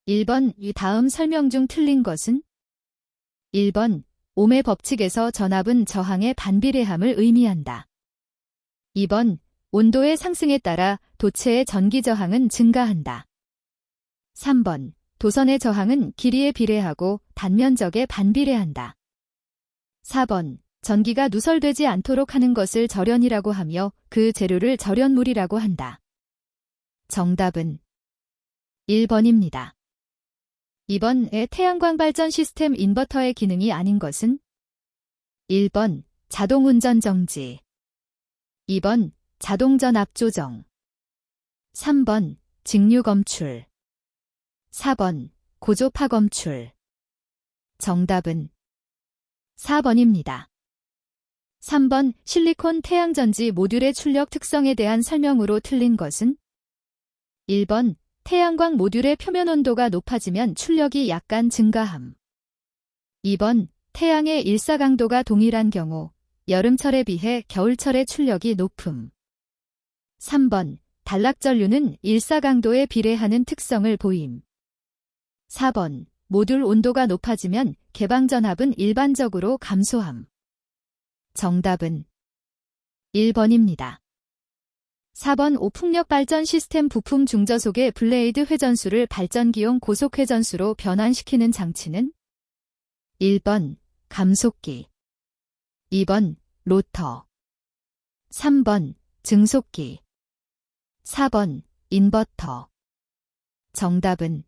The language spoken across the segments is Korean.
1번 이 다음 설명 중 틀린 것은? 1번 옴의 법칙에서 전압은 저항의 반비례함을 의미한다. 2번 온도의 상승에 따라 도체의 전기 저항은 증가한다. 3번 도선의 저항은 길이에 비례하고 단면적에 반비례한다. 4번 전기가 누설되지 않도록 하는 것을 절연이라고 하며 그 재료를 절연물이라고 한다. 정답은 1번입니다. 2번의 태양광 발전 시스템 인버터의 기능이 아닌 것은? 1번 자동운전 정지, 2번 자동전압 조정, 3번 직류 검출, 4번 고조파 검출. 정답은 4번입니다. 3번 실리콘 태양전지 모듈의 출력 특성에 대한 설명으로 틀린 것은? 1번 태양광 모듈의 표면 온도가 높아지면 출력이 약간 증가함. 2번 태양의 일사강도가 동일한 경우 여름철에 비해 겨울철의 출력이 높음. 3번 단락전류는 일사강도에 비례하는 특성을 보임. 4번 모듈 온도가 높아지면 개방전압은 일반적으로 감소함. 정답은 1번입니다. 4번 오풍력 발전 시스템 부품 중저속의 블레이드 회전수를 발전기용 고속 회전수로 변환시키는 장치는? 1번 감속기, 2번 로터, 3번 증속기, 4번 인버터. 정답은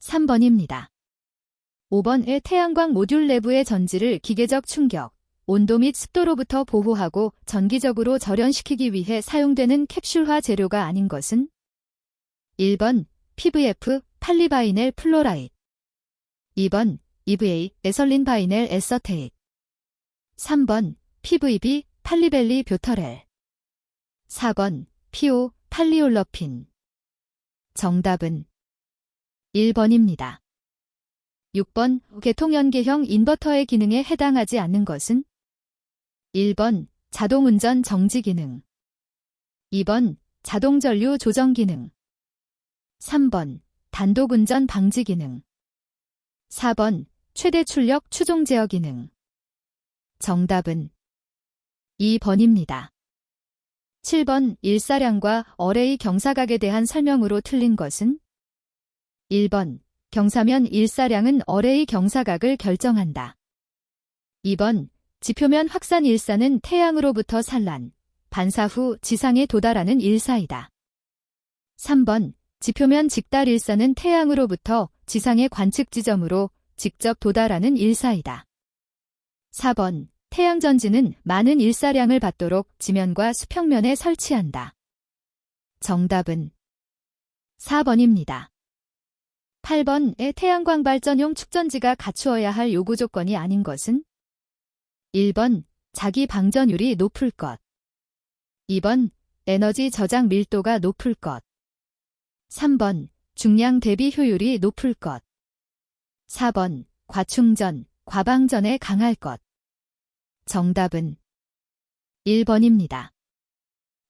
3번입니다. 5번의 태양광 모듈 내부의 전지를 기계적 충격, 온도 및 습도로부터 보호하고 전기적으로 절연시키기 위해 사용되는 캡슐화 재료가 아닌 것은? 1번 PVF 팔리바이넬 플로라이드, 2번 EVA 에설린 바이넬 에서테이트, 3번 PVB 팔리벨리 뷰터렐, 4번 PO 팔리올러핀. 정답은 1번입니다. 6번 계통연계형 인버터의 기능에 해당하지 않는 것은? 1번 자동운전 정지 기능, 2번 자동전류 조정 기능, 3번 단독운전 방지 기능, 4번 최대 출력 추종 제어 기능. 정답은 2번입니다. 7번 일사량과 어레이 경사각에 대한 설명으로 틀린 것은? 1번 경사면 일사량은 어레이 경사각을 결정한다. 2번 지표면 확산 일사는 태양으로부터 산란, 반사 후 지상에 도달하는 일사이다. 3번 지표면 직달 일사는 태양으로부터 지상의 관측 지점으로 직접 도달하는 일사이다. 4번 태양전지는 많은 일사량을 받도록 지면과 수평면에 설치한다. 정답은 4번입니다. 8번의 태양광 발전용 축전지가 갖추어야 할 요구 조건이 아닌 것은? 1번 자기 방전율이 높을 것, 2번 에너지 저장 밀도가 높을 것, 3번 중량 대비 효율이 높을 것, 4번 과충전, 과방전에 강할 것. 정답은 1번입니다.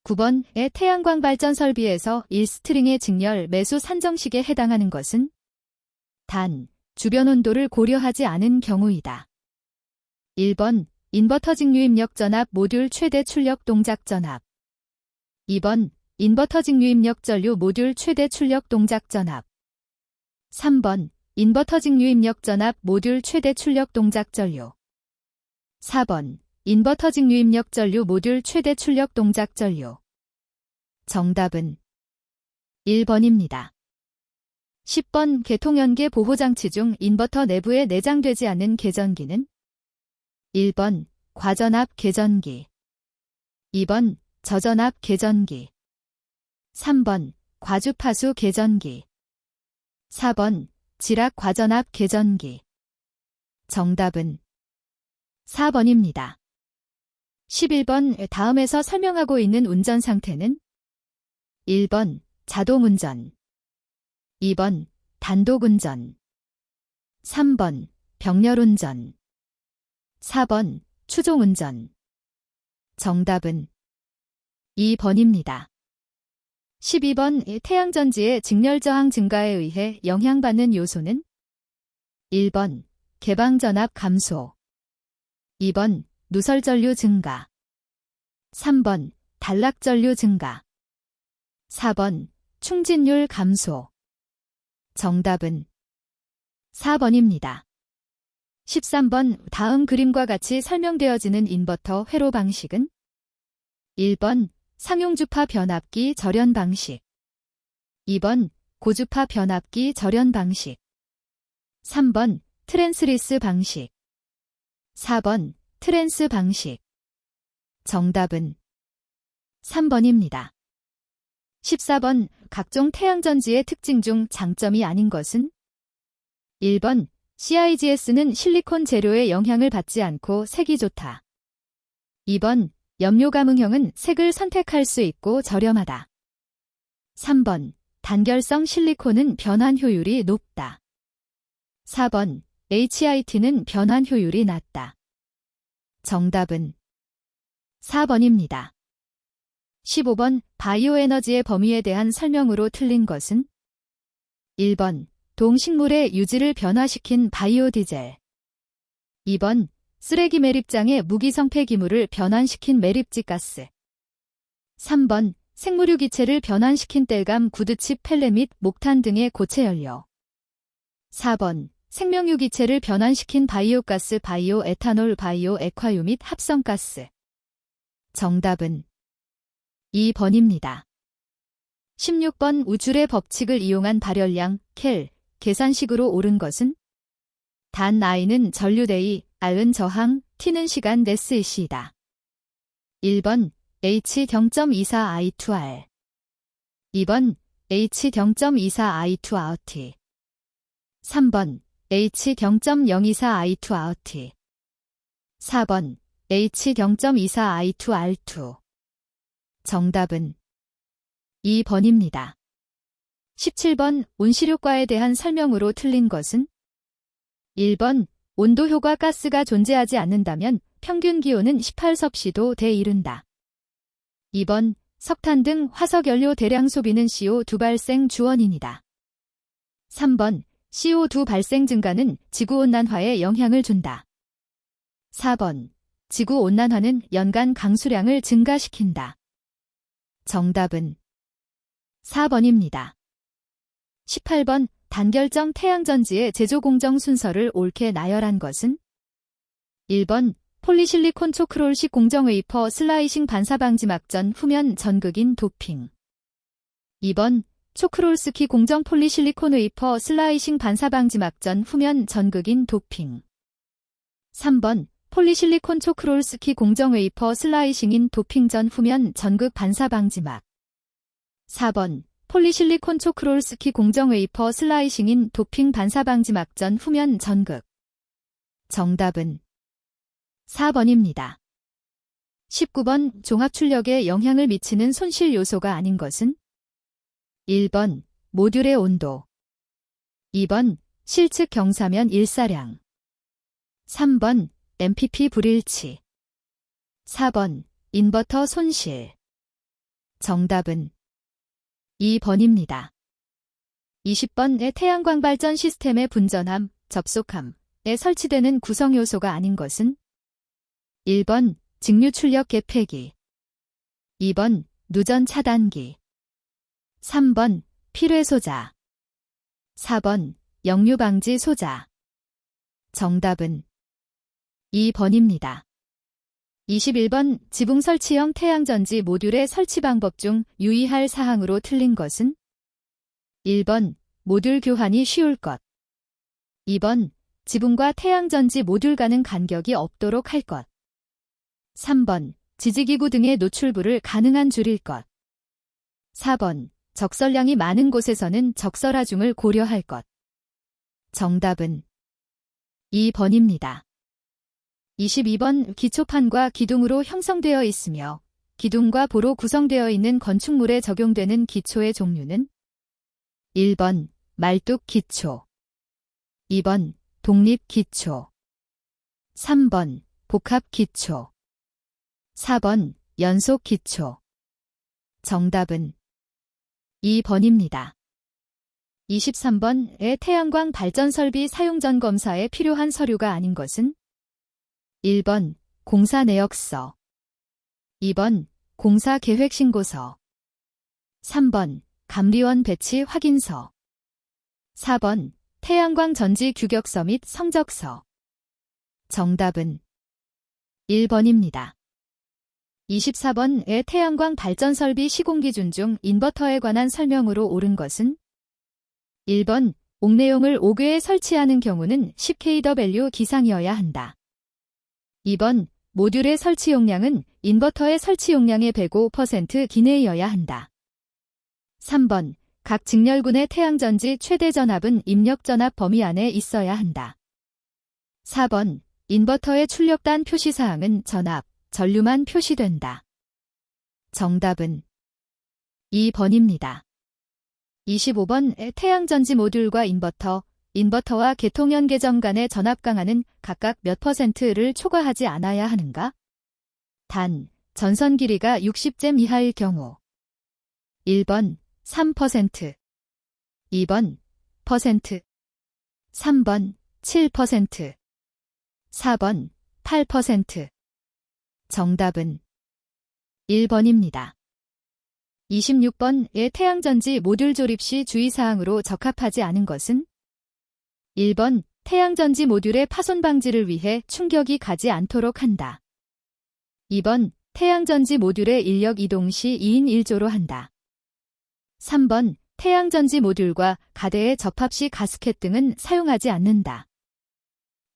9번의 태양광 발전 설비에서 1스트링의 직렬 매수 산정식에 해당하는 것은? 단, 주변 온도를 고려하지 않은 경우이다. 1번 인버터 직류 입력 전압 모듈 최대 출력 동작 전압, 2번 인버터 직류 입력 전류 모듈 최대 출력 동작 전압, 3번 인버터 직류 입력 전압 모듈 최대 출력 동작 전류, 4번 인버터 직류 입력 전류 모듈 최대 출력 동작 전류. 정답은 1번입니다. 10번 계통연계 보호장치 중 인버터 내부에 내장되지 않는 계전기는? 1번 과전압 계전기, 2번 저전압 계전기, 3번 과주파수 계전기, 4번 지락 과전압 계전기. 정답은 4번입니다. 11번 다음에서 설명하고 있는 운전 상태는? 1번 자동운전, 2번 단독운전, 3번 병렬운전, 4번 추종운전. 정답은 2번입니다. 12번 태양전지의 직렬저항 증가에 의해 영향받는 요소는 1번 개방전압 감소 2번 누설전류 증가 3번 단락전류 증가 4번 충진율 감소 정답은 4번입니다. 13번 다음 그림과 같이 설명되어지는 인버터 회로 방식은 1번 상용주파 변압기 절연 방식 2번 고주파 변압기 절연 방식 3번 트랜스리스 방식 4번 트랜스 방식 정답은 3번입니다. 14번 각종 태양전지의 특징 중 장점이 아닌 것은 1번 CIGS는 실리콘 재료의 영향을 받지 않고 색이 좋다. 2번 염료 감응형은 색을 선택할 수 있고 저렴하다. 3번 단결성 실리콘은 변환 효율이 높다. 4번 HIT는 변환 효율이 낮다. 정답은 4번입니다. 15번 바이오에너지의 범위에 대한 설명으로 틀린 것은 1번 동식물의 유지를 변화시킨 바이오디젤 2번 쓰레기 매립장의 무기성폐 기물을 변환시킨 매립지 가스 3번 생물유 기체를 변환시킨 땔감 구드칩 펠레 및 목탄 등의 고체 연료 4번 생명유 기체를 변환시킨 바이오가스 바이오 에탄올 바이오 액화유 및 합성가스 정답은 2번입니다. 16번 우줄의 법칙을 이용한 발열량 켈 계산식으로 옳은 것은 단 I는 전류대의, R은 저항, T는 시간 네스이시이다. 1번 H0.24I2R 2번 H0.24I2RT 3번 H0.024I2RT 4번 H0.24I2R2 정답은 2번입니다. 17번 온실효과에 대한 설명으로 틀린 것은 1번 온도효과 가스가 존재하지 않는다면 평균 기온은 18섭씨도 돼 이른다. 2번 석탄 등 화석연료 대량 소비는 CO2 발생 주원인이다. 3번 CO2 발생 증가는 지구온난화에 영향을 준다. 4번 지구온난화는 연간 강수량을 증가시킨다. 정답은 4번입니다. 18번 단결정 태양전지의 제조 공정 순서를 옳게 나열한 것은 1번 폴리실리콘 초크롤식 공정 웨이퍼 슬라이싱 반사방지 막전 후면 전극인 도핑 2번 초크롤스키 공정 폴리실리콘 웨이퍼 슬라이싱 반사방지 막전 후면 전극인 도핑 3번 폴리실리콘 초크롤스키 공정 웨이퍼 슬라이싱인 도핑 전 후면 전극 반사방지막 4번 폴리실리콘 초크롤스키 공정 웨이퍼 슬라이싱인 도핑 반사방지막 전 후면 전극 정답은 4번입니다. 19번 종합출력에 영향을 미치는 손실 요소가 아닌 것은 1번 모듈의 온도 2번 실측 경사면 일사량 3번 MPP 불일치 4번 인버터 손실 정답은 2번입니다. 20번의 태양광 발전 시스템의 분전함, 접속함에 설치되는 구성 요소가 아닌 것은 1번 직류 출력 개폐기 2번 누전 차단기 3번 필회 소자 4번 역류 방지 소자 정답은 2번입니다. 21번 지붕 설치형 태양전지 모듈의 설치 방법 중 유의할 사항으로 틀린 것은 1번 모듈 교환이 쉬울 것 2번 지붕과 태양전지 모듈 간의 간격이 없도록 할 것 3번 지지기구 등의 노출부를 가능한 줄일 것 4번 적설량이 많은 곳에서는 적설하중을 고려할 것 정답은 2번입니다. 22번 기초판과 기둥으로 형성되어 있으며 기둥과 보로 구성되어 있는 건축물에 적용되는 기초의 종류는 1번 말뚝 기초 2번 독립 기초 3번 복합 기초 4번 연속 기초 정답은 2번입니다. 23번의 태양광 발전 설비 사용 전 검사에 필요한 서류가 아닌 것은 1번 공사 내역서, 2번 공사 계획 신고서, 3번 감리원 배치 확인서, 4번 태양광 전지 규격서 및 성적서. 정답은 1번입니다. 24번의 태양광 발전 설비 시공 기준 중 인버터에 관한 설명으로 옳은 것은 1번 옥내용을 5개에 설치하는 경우는 10kW 기상이어야 한다. 2번 모듈의 설치 용량은 인버터의 설치 용량의 105% 기내이어야 한다. 3번 각 직렬군의 태양전지 최대 전압은 입력 전압 범위 안에 있어야 한다. 4번 인버터의 출력단 표시사항은 전압, 전류만 표시된다. 정답은 2번입니다. 25번 태양전지 모듈과 인버터와 계통연계점 간의 전압 강하는 각각 몇 %를 초과하지 않아야 하는가? 단, 전선 길이가 60잼 이하일 경우 1번 3%, 2번 %, 3번 7%, 4번 8%. 정답은 1번입니다. 26번의 태양전지 모듈 조립 시 주의사항으로 적합하지 않은 것은 1번 태양전지 모듈의 파손 방지를 위해 충격이 가지 않도록 한다. 2번 태양전지 모듈의 인력 이동 시 2인 1조로 한다. 3번 태양전지 모듈과 가대의 접합 시 가스켓 등은 사용하지 않는다.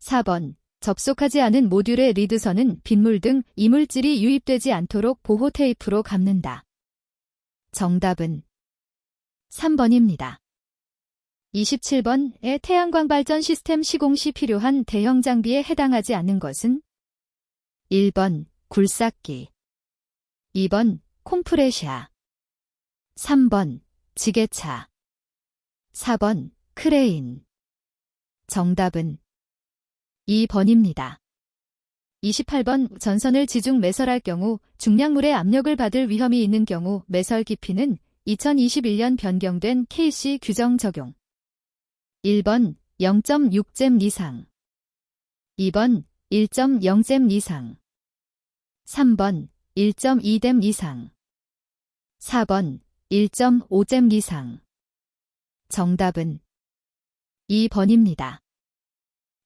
4번 접속하지 않은 모듈의 리드선은 빗물 등 이물질이 유입되지 않도록 보호 테이프로 감는다. 정답은 3번입니다. 27번의 태양광 발전 시스템 시공 시 필요한 대형 장비에 해당하지 않는 것은 1번 굴삭기, 2번 콤프레셔, 3번 지게차, 4번 크레인. 정답은 2번입니다. 28번 전선을 지중 매설할 경우 중량물의 압력을 받을 위험이 있는 경우 매설 깊이는 2021년 변경된 KC 규정 적용. 1번 0.6잼 이상, 2번 1.0잼 이상, 3번 1.2댐 이상, 4번 1.5잼 이상. 정답은 2번입니다.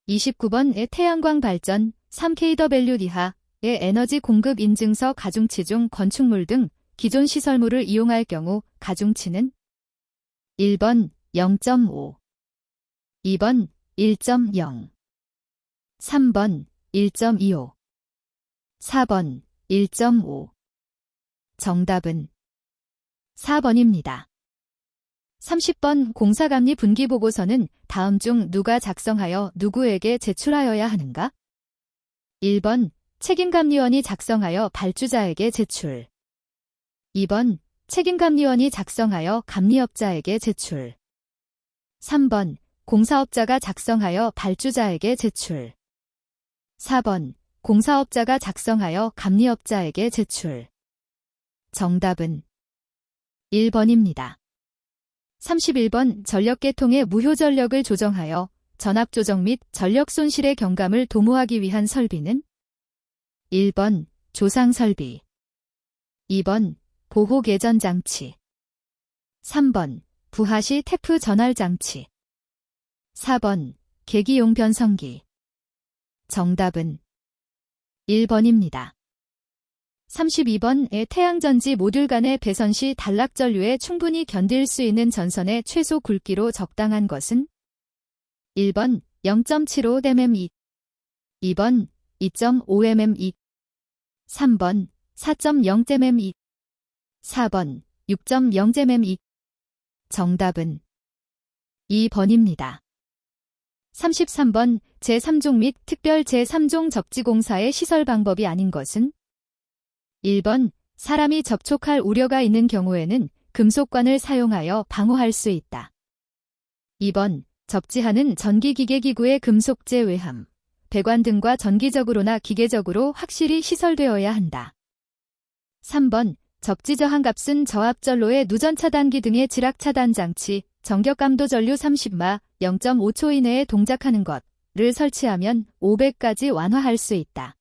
29번의 태양광 발전 3kW 이하의 에너지 공급 인증서 가중치 중 건축물 등 기존 시설물을 이용할 경우 가중치는 1번 0.5, 2번 1.0, 3번 1.25, 4번 1.5. 정답은 4번입니다. 30번 공사감리 분기보고서는 다음 중 누가 작성하여 누구에게 제출하여야 하는가? 1번 책임감리원이 작성하여 발주자에게 제출, 2번 책임감리원이 작성하여 감리업자에게 제출, 3번 공사업자가 작성하여 발주자에게 제출, 4번 공사업자가 작성하여 감리업자에게 제출. 정답은 1번입니다. 31번 전력계통의 무효전력을 조정하여 전압조정 및 전력 손실의 경감을 도모하기 위한 설비는 1번 조상설비, 2번 보호개전장치, 3번 부하시 테프 전할장치, 4번 계기용 변성기. 정답은 1번입니다. 32번의 태양전지 모듈 간의 배선 시 단락전류에 충분히 견딜 수 있는 전선의 최소 굵기로 적당한 것은 1번 0.75mm, 2번 2.5mm, 3번 4.0mm, 4번 6.0mm. 정답은 2번입니다. 33번 제3종 및 특별 제3종 접지공사의 시설 방법이 아닌 것은 1번 사람이 접촉할 우려가 있는 경우에는 금속관을 사용하여 방호할 수 있다. 2번 접지하는 전기기계기구의 금속재 외함, 배관 등과 전기적으로나 기계적으로 확실히 시설되어야 한다. 3번 접지 저항값은 저압전로의 누전 차단기 등의 지락 차단 장치, 정격감도 전류 30마, 0.5초 이내에 동작하는 것을 설치하면 500까지 완화할 수 있다.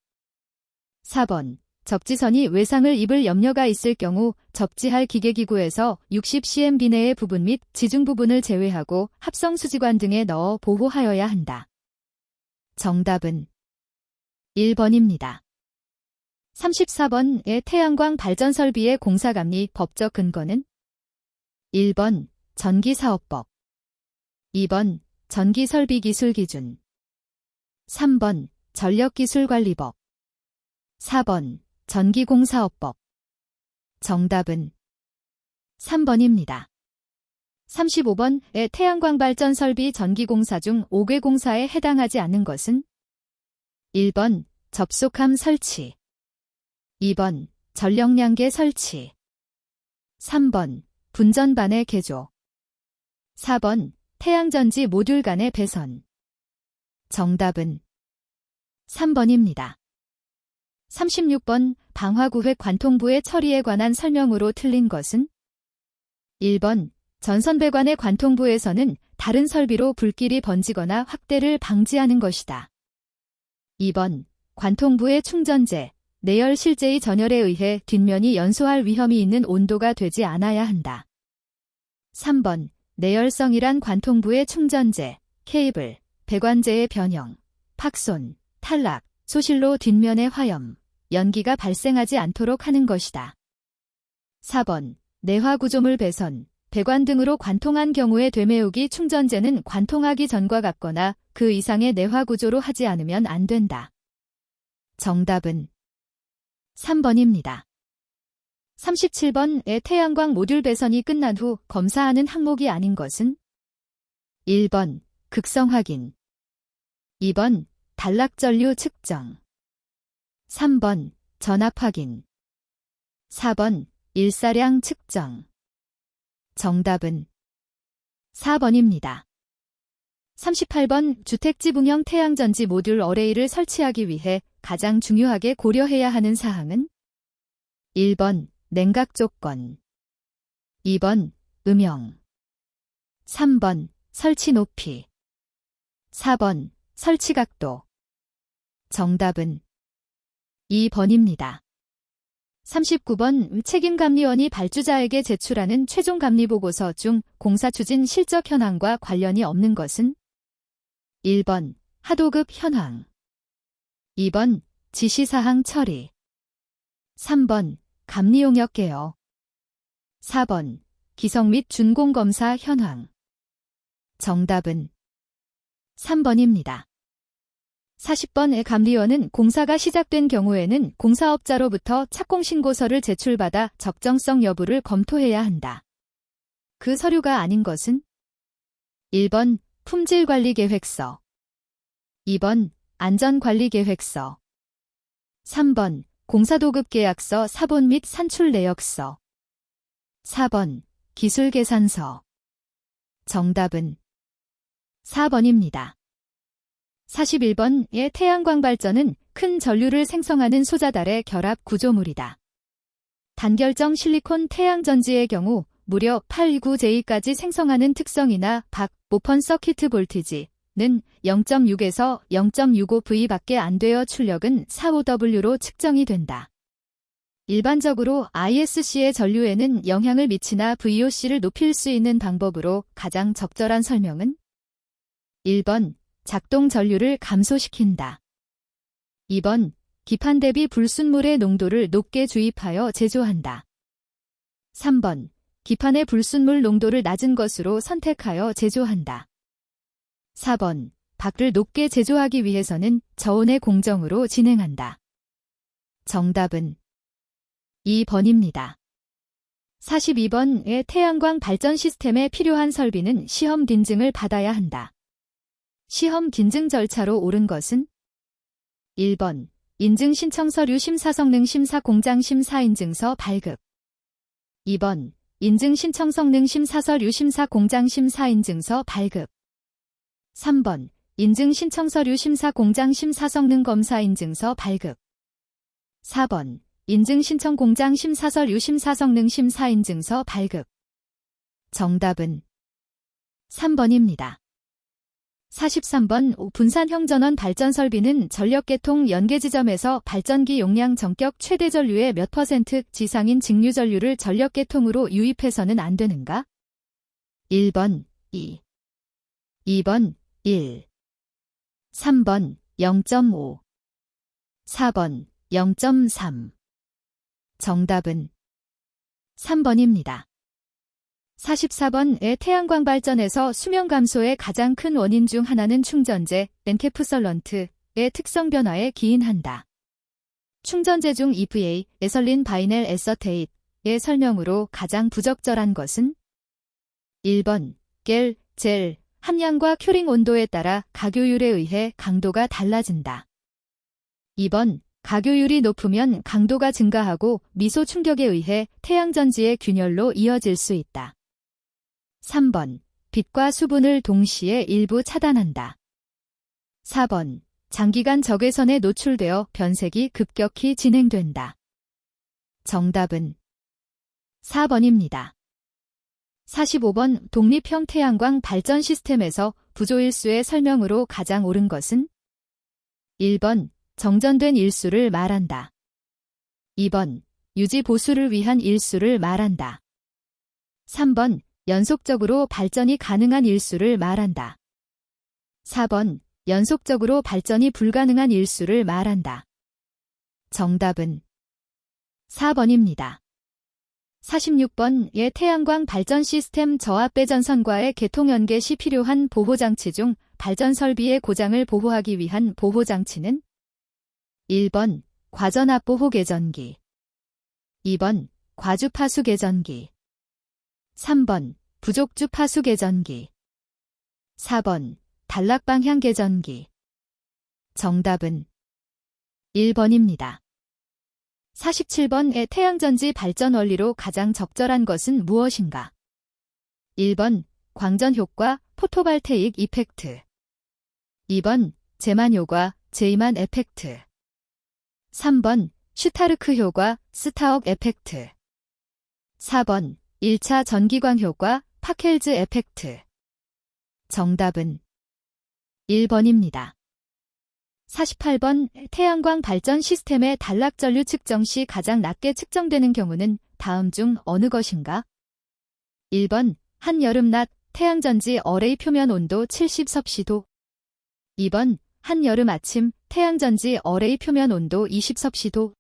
4번. 접지선이 외상을 입을 염려가 있을 경우 접지할 기계기구에서 60cm 내의 부분 및 지중 부분을 제외하고 합성 수지관 등에 넣어 보호하여야 한다. 정답은 1번입니다. 34번의 태양광 발전 설비의 공사감리 법적 근거는 1번 전기사업법, 2번 전기설비기술기준, 3번 전력기술관리법, 4번 전기공사업법. 정답은 3번입니다. 35번의 태양광 발전 설비 전기공사 중 5개 공사에 해당하지 않는 것은 1번 접속함 설치, 2번 전력량계 설치, 3번 분전반의 개조, 4번 태양전지 모듈 간의 배선. 정답은 3번입니다. 36번 방화구획 관통부의 처리에 관한 설명으로 틀린 것은 1번 전선배관의 관통부에서는 다른 설비로 불길이 번지거나 확대를 방지하는 것이다. 2번 관통부의 충전재, 내열 실제의 전열에 의해 뒷면이 연소할 위험이 있는 온도가 되지 않아야 한다. 3번 내열성이란 관통부의 충전재, 케이블, 배관재의 변형, 파손, 탈락, 소실로 뒷면의 화염, 연기가 발생하지 않도록 하는 것이다. 4번 내화구조물 배선, 배관 등으로 관통한 경우에 되메우기 충전재는 관통하기 전과 같거나 그 이상의 내화구조로 하지 않으면 안 된다. 정답은 3번입니다. 37번의 태양광 모듈 배선이 끝난 후 검사하는 항목이 아닌 것은 1번 극성 확인, 2번 단락전류 측정, 3번 전압 확인, 4번 일사량 측정. 정답은 4번입니다. 38번 주택지붕형 태양전지 모듈 어레이를 설치하기 위해 가장 중요하게 고려해야 하는 사항은 1번 냉각 조건, 2번 음영, 3번 설치 높이, 4번 설치 각도. 정답은 2번입니다. 39번 책임감리원이 발주자에게 제출하는 최종감리보고서 중 공사 추진 실적 현황과 관련이 없는 것은 1번 하도급 현황, 2번 지시사항 처리, 3번 감리용역 개요, 4번 기성 및 준공검사 현황. 정답은 3번입니다. 40번의 감리원은 공사가 시작된 경우에는 공사업자로부터 착공신고서를 제출받아 적정성 여부를 검토해야 한다. 그 서류가 아닌 것은 1번 품질관리계획서, 2번 안전관리계획서, 3번 공사도급계약서 사본 및 산출내역서, 4번 기술계산서. 정답은 4번입니다. 41번의 태양광 발전은 큰 전류를 생성하는 소자달의 결합 구조물이다. 단결정 실리콘 태양전지의 경우 무려 829J까지 생성하는 특성이나 박, 오픈 서키트 볼티지는 0.6에서 0.65V 밖에 안 되어 출력은 45W로 측정이 된다. 일반적으로 ISC의 전류에는 영향을 미치나 VOC를 높일 수 있는 방법으로 가장 적절한 설명은 1번 작동 전류를 감소시킨다, 2번 기판 대비 불순물의 농도를 높게 주입하여 제조한다, 3번 기판의 불순물 농도를 낮은 것으로 선택하여 제조한다, 4번 박을 높게 제조하기 위해서는 저온의 공정으로 진행한다. 정답은 2번입니다. 42번의 태양광 발전 시스템에 필요한 설비는 시험 인증을 받아야 한다. 시험 인증 절차로 옳은 것은 1번 인증 신청 서류 심사 성능 심사 공장 심사 인증서 발급, 2번 인증 신청 성능 심사 서류 심사 공장 심사 인증서 발급, 3번 인증 신청 서류 심사 공장 심사 성능 검사 인증서 발급, 4번 인증신청 공장 심사설 유심사 성능 심사 인증서 발급. 정답은 3번입니다. 43번 분산형 전원 발전 설비는 전력계통 연계지점에서 발전기 용량 전격 최대 전류의 몇 % 지상인 직류 전류를 전력계통으로 유입해서는 안 되는가? 1번 2, 2번 1, 3번 0.5, 4번 0.3. 정답은 3번입니다. 44번의 태양광 발전에서 수명 감소의 가장 큰 원인 중 하나는 충전재, 엔캡술런트의 특성 변화에 기인한다. 충전재 중 EVA, 에설린 바이넬 에서테이트의 설명으로 가장 부적절한 것은? 1번, 젤, 함량과 큐링 온도에 따라 가교율에 의해 강도가 달라진다. 2번, 가교율이 높으면 강도가 증가하고 미소 충격에 의해 태양전지의 균열로 이어질 수 있다. 3번, 빛과 수분을 동시에 일부 차단한다. 4번, 장기간 적외선에 노출되어 변색이 급격히 진행된다. 정답은 4번입니다. 45번 독립형 태양광 발전 시스템에서 부조일수의 설명으로 가장 옳은 것은? 1번, 정전된 일수를 말한다. 2번, 유지 보수를 위한 일수를 말한다. 3번, 연속적으로 발전이 가능한 일수를 말한다. 4번, 연속적으로 발전이 불가능한 일수를 말한다. 정답은 4번입니다. 46번의 태양광 발전 시스템 저압 배전선과의 개통 연계 시 필요한 보호장치 중 발전 설비의 고장을 보호하기 위한 보호장치는? 1번, 과전압 보호 계전기. 2번, 과주파수 계전기. 3번, 부족주 파수 계전기. 4번, 단락방향 계전기. 정답은 1번입니다. 47번의 태양전지 발전 원리로 가장 적절한 것은 무엇인가? 1번, 광전 효과, 포토발테익 이펙트. 2번, 제만 효과, 제이만 에펙트. 3번, 슈타르크 효과, 스타억 에펙트. 4번, 1차 전기광 효과, 파켈즈 에펙트. 정답은 1번입니다. 48번, 태양광 발전 시스템의 단락전류 측정 시 가장 낮게 측정되는 경우는 다음 중 어느 것인가? 1번, 한여름낮, 태양전지 어레이 표면 온도 70섭씨도. 2번, 한여름 아침, 태양전지 어레이 표면 온도 20섭씨도.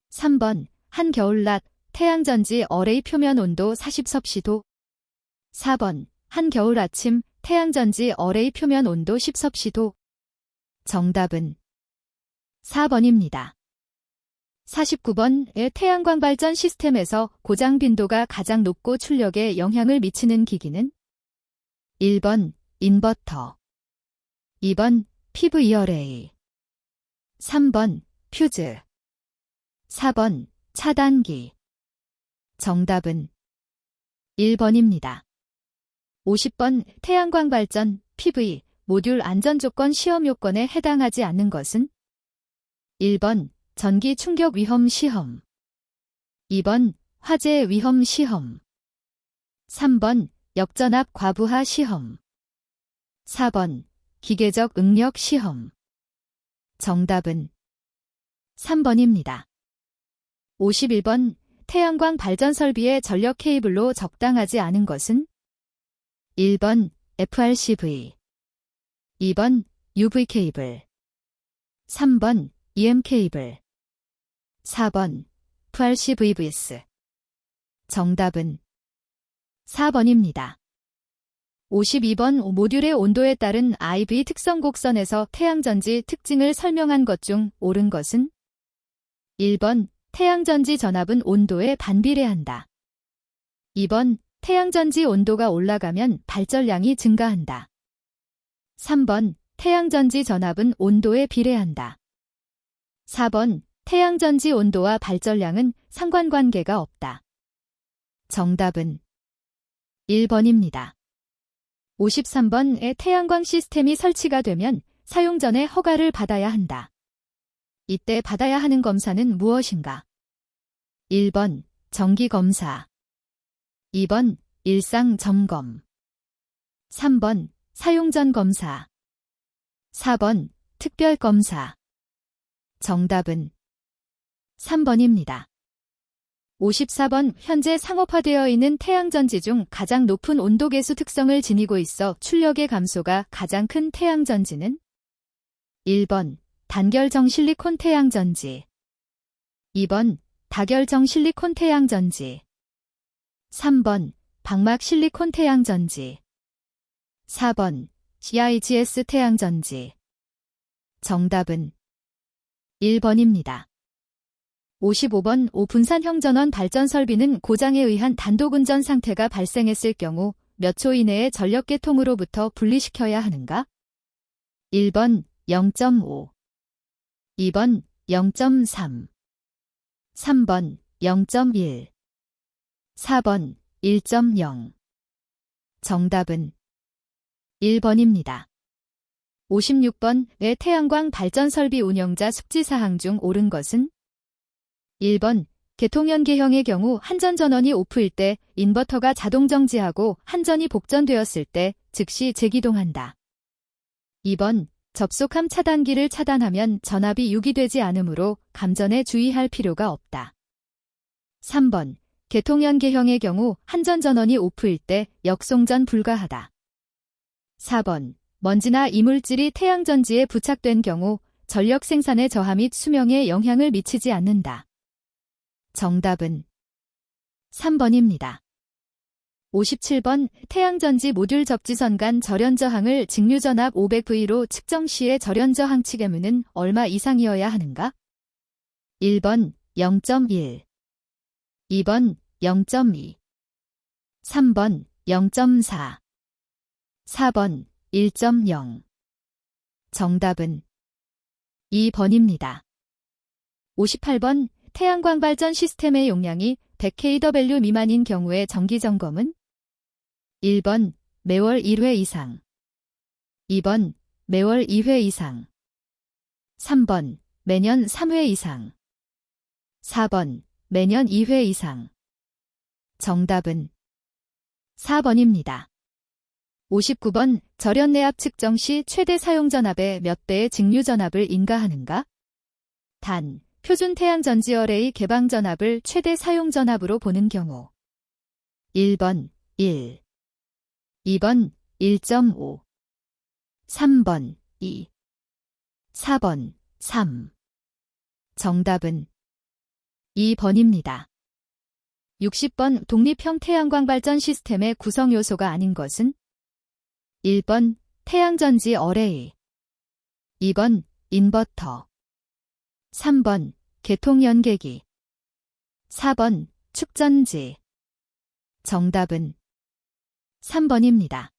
3번, 한겨울낮, 태양전지 어레이 표면 온도 40섭씨도. 4번, 한겨울 아침, 태양전지 어레이 표면 온도 10섭씨도. 정답은 4번입니다. 49번의 태양광 발전 시스템에서 고장 빈도가 가장 높고 출력에 영향을 미치는 기기는? 1번, 인버터. 2번, PV 어레이. 3번, 퓨즈. 4번, 차단기. 정답은 1번입니다. 50번, 태양광 발전, PV, 모듈 안전조건 시험 요건에 해당하지 않는 것은? 1번, 전기 충격 위험 시험. 2번, 화재 위험 시험. 3번, 역전압 과부하 시험. 4번, 기계적 응력 시험. 정답은 3번입니다. 51번, 태양광 발전 설비의 전력 케이블로 적당하지 않은 것은? 1번, FRCV. 2번, UV 케이블. 3번, EM 케이블. 4번, FRCVVS. 정답은 4번입니다. 52번, 모듈의 온도에 따른 IV 특성 곡선에서 태양전지 특징을 설명한 것 중 옳은 것은? 1번, 태양전지 전압은 온도에 반비례한다. 2번, 태양전지 온도가 올라가면 발전량이 증가한다. 3번, 태양전지 전압은 온도에 비례한다. 4번, 태양전지 온도와 발전량은 상관관계가 없다. 정답은 1번입니다. 53번의 태양광 시스템이 설치가 되면 사용 전에 허가를 받아야 한다. 이때 받아야 하는 검사는 무엇인가? 1번 정기검사, 2번 일상점검, 3번 사용전 검사, 4번 특별검사. 정답은 3번입니다. 54번 현재 상업화되어 있는 태양전지 중 가장 높은 온도계수 특성을 지니고 있어 출력의 감소가 가장 큰 태양전지는 1번 단결정 실리콘 태양전지, 2번 다결정 실리콘 태양전지, 3번 방막 실리콘 태양전지, 4번 CIGS 태양전지. 정답은 1번입니다. 55번 5분산형 전원 발전 설비는 고장에 의한 단독운전 상태가 발생했을 경우 몇 초 이내에 전력계통으로부터 분리시켜야 하는가? 1번 0.5, 2번 0.3, 3번 0.1, 4번 1.0. 정답은 1번입니다. 56번 내 태양광 발전 설비 운영자 숙지사항 중 옳은 것은? 1번 개통연계형의 경우 한전 전원이 오프일 때 인버터가 자동 정지하고 한전이 복전되었을 때 즉시 재기동한다. 2번 접속함 차단기를 차단하면 전압이 유기되지 않으므로 감전에 주의할 필요가 없다. 3번 개통연계형의 경우 한전 전원이 오프일 때 역송전 불가하다. 4번 먼지나 이물질이 태양전지에 부착된 경우 전력 생산의 저하 및 수명에 영향을 미치지 않는다. 정답은 3번입니다. 57번 태양전지 모듈 접지선 간 절연저항을 직류전압 500V로 측정 시의 절연저항 측의무는 얼마 이상이어야 하는가? 1번 0.1, 2번 0.2, 3번 0.4, 4번 1.0. 정답은 2번입니다. 58번 태양광 발전 시스템의 용량이 100kW 미만인 경우의 정기점검은? 1번 매월 1회 이상, 2번 매월 2회 이상, 3번 매년 3회 이상, 4번 매년 2회 이상. 정답은 4번입니다. 59번 절연내압 측정 시 최대 사용전압의 몇 배의 직류전압을 인가하는가? 단, 표준 태양전지열의 개방전압을 최대 사용전압으로 보는 경우 1번 1, 2번 1.5, 3번 2, 4번 3. 정답은 2번입니다. 60번 독립형 태양광 발전 시스템의 구성 요소가 아닌 것은? 1번 태양전지 어레이, 2번 인버터, 3번 개통연계기, 4번 축전지. 정답은 3번입니다.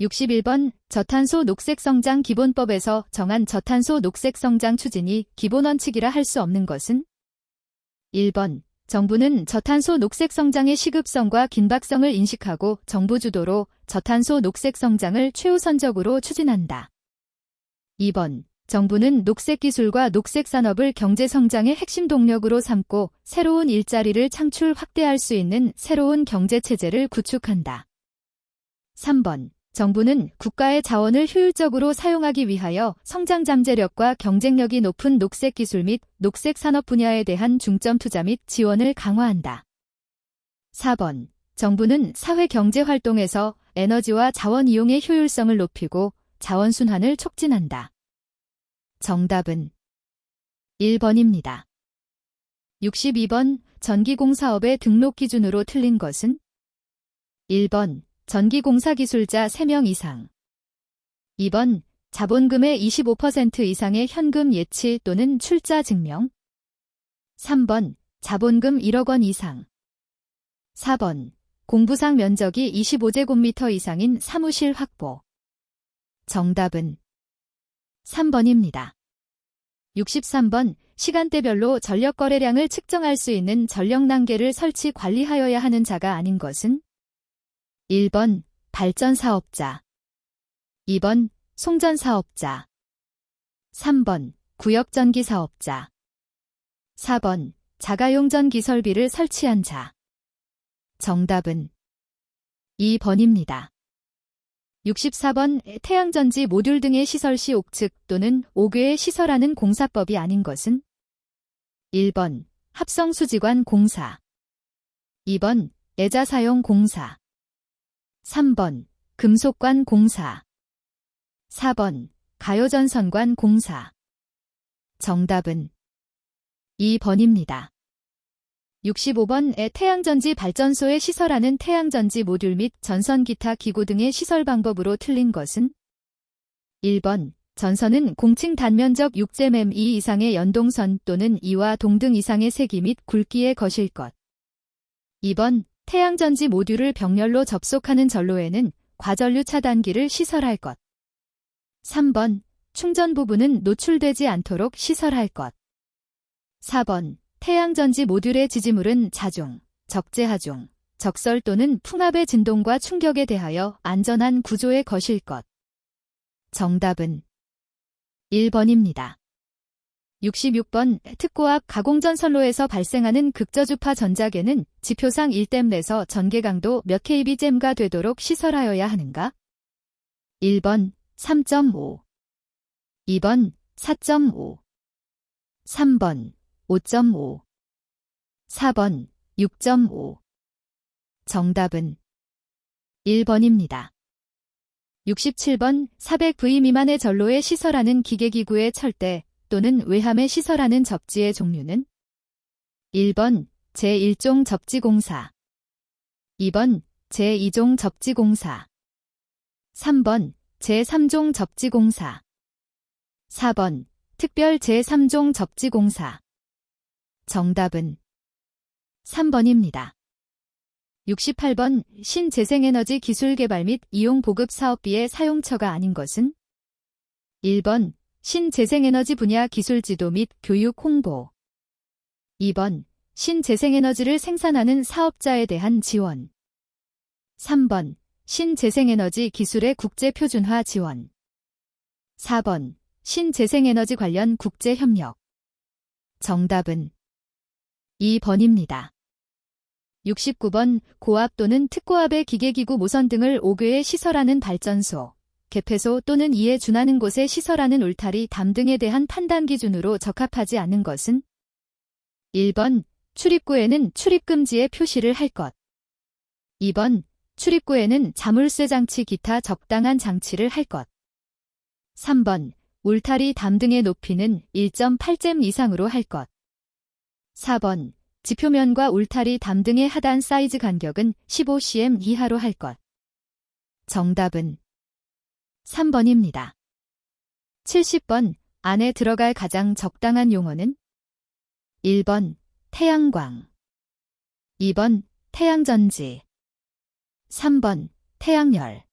61번 저탄소 녹색성장 기본법에서 정한 저탄소 녹색성장 추진이 기본원칙이라 할 수 없는 것은? 1번 정부는 저탄소 녹색성장의 시급성과 긴박성을 인식하고 정부 주도로 저탄소 녹색성장을 최우선적으로 추진한다. 2번 정부는 녹색기술과 녹색산업을 경제성장의 핵심 동력으로 삼고 새로운 일자리를 창출 확대할 수 있는 새로운 경제체제를 구축한다. 3번 정부는 국가의 자원을 효율적으로 사용하기 위하여 성장 잠재력과 경쟁력이 높은 녹색기술 및 녹색산업 분야에 대한 중점 투자 및 지원을 강화한다. 4번 정부는 사회경제활동에서 에너지와 자원 이용의 효율성을 높이고 자원순환을 촉진한다. 정답은 1번입니다. 62번 전기공사업의 등록 기준으로 틀린 것은? 1번 전기공사 기술자 3명 이상, 2번 자본금의 25% 이상의 현금 예치 또는 출자 증명, 3번 자본금 1억 원 이상, 4번 공부상 면적이 25제곱미터 이상인 사무실 확보. 정답은 3번입니다. 63번 시간대별로 전력 거래량을 측정할 수 있는 전력 난개를 설치 관리하여야 하는 자가 아닌 것은? 1번 발전사업자, 2번 송전사업자, 3번 구역전기사업자, 4번 자가용 전기 설비를 설치한 자. 정답은 2번입니다. 64번 태양전지 모듈 등의 시설 시 옥측 또는 옥외에 시설하는 공사법이 아닌 것은 1번 합성수지관 공사 2번 애자사용 공사 3번 금속관 공사 4번 가요전선관 공사. 정답은 2번입니다. 65번 태양전지 발전소에 시설하는 태양전지 모듈 및 전선 기타 기구 등의 시설 방법으로 틀린 것은 1번 전선은 공층 단면적 6제մ 이상의 연동선 또는 이와 동등 이상의 세기 및 굵기의 것일 것. 2번 태양전지 모듈을 병렬로 접속하는 전로에는 과전류 차단기를 시설할 것. 3번 충전 부분은 노출되지 않도록 시설할 것. 4번 태양전지 모듈의 지지물은 자중, 적재하중, 적설 또는 풍압의 진동과 충격에 대하여 안전한 구조의 것일 것. 정답은 1번입니다. 66번 특고압 가공전 선로에서 발생하는 극저주파 전자계는 지표상 1댐 내서 전개 강도 몇 kBgem가 되도록 시설하여야 하는가? 1번 3.5 2번 4.5 3번 5.5 4번 6.5 정답은 1번입니다. 67번 400V 미만의 전로에 시설하는 기계기구의 철대 또는 외함에 시설하는 접지의 종류는 1번 제1종 접지공사 2번 제2종 접지공사 3번 제3종 접지공사 4번 특별 제3종 접지공사. 정답은 3번입니다. 68번 신재생에너지 기술 개발 및 이용 보급 사업비의 사용처가 아닌 것은 1번 신재생에너지 분야 기술 지도 및 교육 홍보 2번 신재생에너지를 생산하는 사업자에 대한 지원 3번 신재생에너지 기술의 국제표준화 지원 4번 신재생에너지 관련 국제협력. 정답은 2번입니다. 69번 고압 또는 특고압의 기계기구 모선 등을 옥외에 시설하는 발전소, 개폐소 또는 이에 준하는 곳에 시설하는 울타리 담 등에 대한 판단 기준으로 적합하지 않은 것은 1번 출입구에는 출입금지의 표시를 할 것 2번 출입구에는 자물쇠 장치 기타 적당한 장치를 할 것 3번 울타리 담 등의 높이는 1.8잼 이상으로 할 것 4번 지표면과 울타리 담 등의 하단 사이즈 간격은 15cm 이하로 할 것. 정답은 3번입니다. 70번 안에 들어갈 가장 적당한 용어는 1번 태양광 2번 태양전지 3번 태양열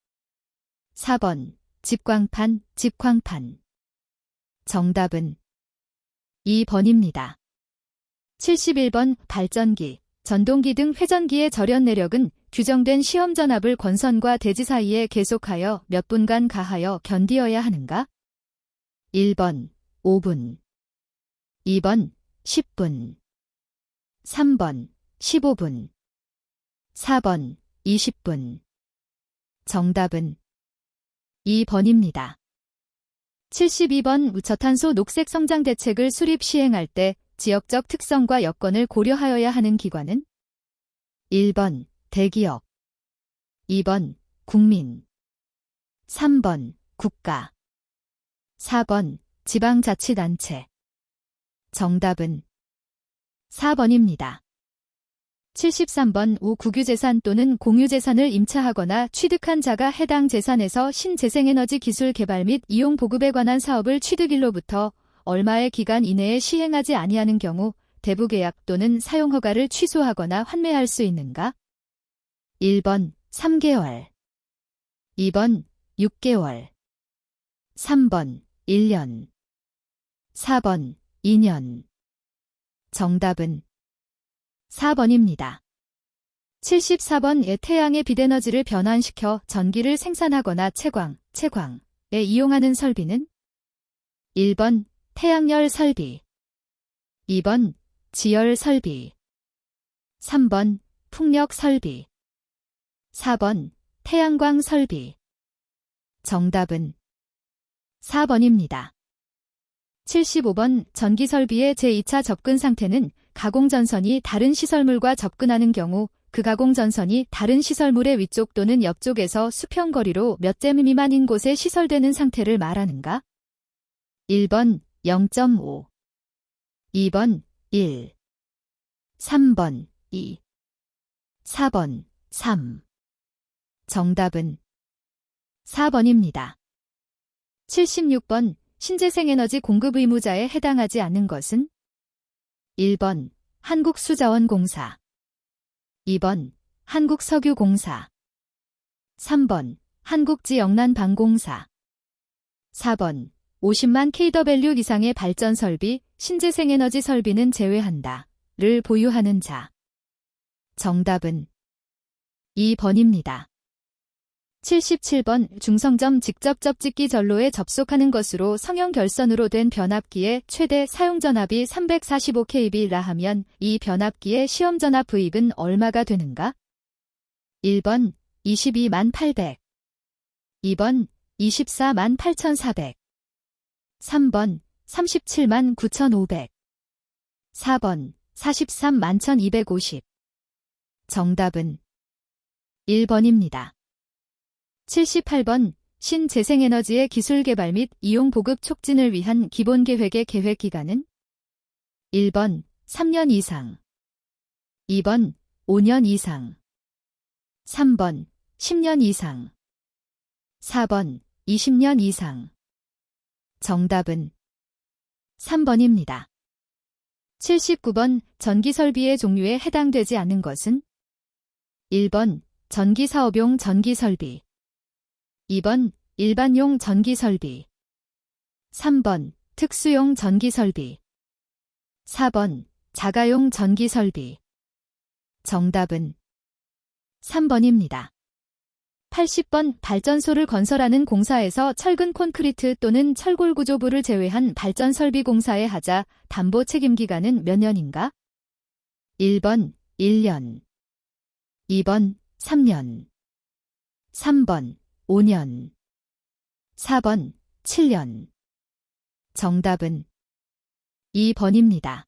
4번 집광판 집광판 정답은 2번입니다. 71번 발전기, 전동기 등 회전기의 절연 내력은 규정된 시험 전압을 권선과 대지 사이에 계속하여 몇 분간 가하여 견디어야 하는가? 1번 5분 2번 10분 3번 15분 4번 20분 정답은 2번입니다. 72번 저탄소 녹색 성장 대책을 수립 시행할 때 지역적 특성과 여건을 고려하여야 하는 기관은 1번 대기업 2번 국민 3번 국가 4번 지방자치단체 정답은 4번입니다. 73번 우 국유재산 또는 공유재산을 임차하거나 취득한 자가 해당 재산에서 신재생에너지 기술 개발 및 이용 보급에 관한 사업을 취득일로부터 얼마의 기간 이내에 시행하지 아니하는 경우 대부계약 또는 사용허가를 취소하거나 환매할 수 있는가? 1번 3개월 2번 6개월 3번 1년 4번 2년 정답은 4번입니다. 74번 태양의 빛에너지를 변환시켜 전기를 생산하거나 채광에 이용하는 설비는 1번 태양열 설비 2번 지열 설비. 3번 풍력 설비. 4번 태양광 설비. 정답은 4번입니다. 75번 전기 설비의 제2차 접근 상태는 가공전선이 다른 시설물과 접근하는 경우 그 가공전선이 다른 시설물의 위쪽 또는 옆쪽에서 수평거리로 몇 잼 미만인 곳에 시설되는 상태를 말하는가? 1번 0.5, 2번 1, 3번 2, 4번 3. 정답은 4번입니다. 76번 신재생에너지 공급 의무자에 해당하지 않는 것은? 1번 한국수자원공사, 2번 한국석유공사, 3번 한국지역난방공사, 4번 50만 kW 이상의 발전설비, 신재생에너지 설비는 제외한다. 를 보유하는 자. 정답은 2번입니다. 77번 중성점 직접 접집기 전로에 접속하는 것으로 성형 결선으로 된 변압기의 최대 사용전압이 345kV라 하면 이 변압기의 시험전압 부입은 얼마가 되는가? 1번 22만 800, 2번 24만 8400, 3번 37만 9500, 4번 43만 1250. 정답은 1번입니다. 78번 신재생에너지의 기술 개발 및 이용 보급 촉진을 위한 기본계획의 계획기간은? 1번 3년 이상, 2번 5년 이상, 3번 10년 이상, 4번 20년 이상. 정답은 3번입니다. 79번 전기설비의 종류에 해당되지 않는 것은? 1번 전기사업용 전기설비, 2번 일반용 전기설비, 3번 특수용 전기설비, 4번 자가용 전기설비. 정답은 3번입니다. 80번 발전소를 건설하는 공사에서 철근 콘크리트 또는 철골 구조부를 제외한 발전설비 공사의 하자 담보 책임기간은 몇 년인가? 1번 1년, 2번 3년, 3번 5년, 4번 7년. 정답은 2번입니다.